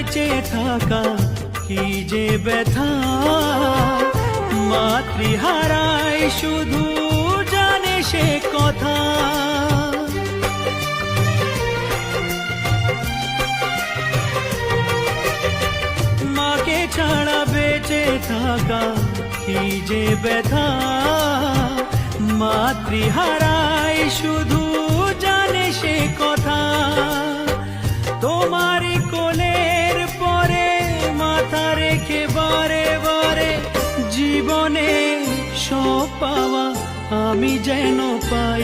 বেঁচে থাকা কি যে ব্যথা, মাতৃহারায় শুধু জানে সে কথা। মাকে ছাড়া বেঁচে থাকা কি যে ব্যথা, মাতৃহারায় শুধু জানে সে কথা। তোমারই কোলের পরে মাথা রেখে বারে বারে জীবনে সব পাওয়া আমি যেন পাই।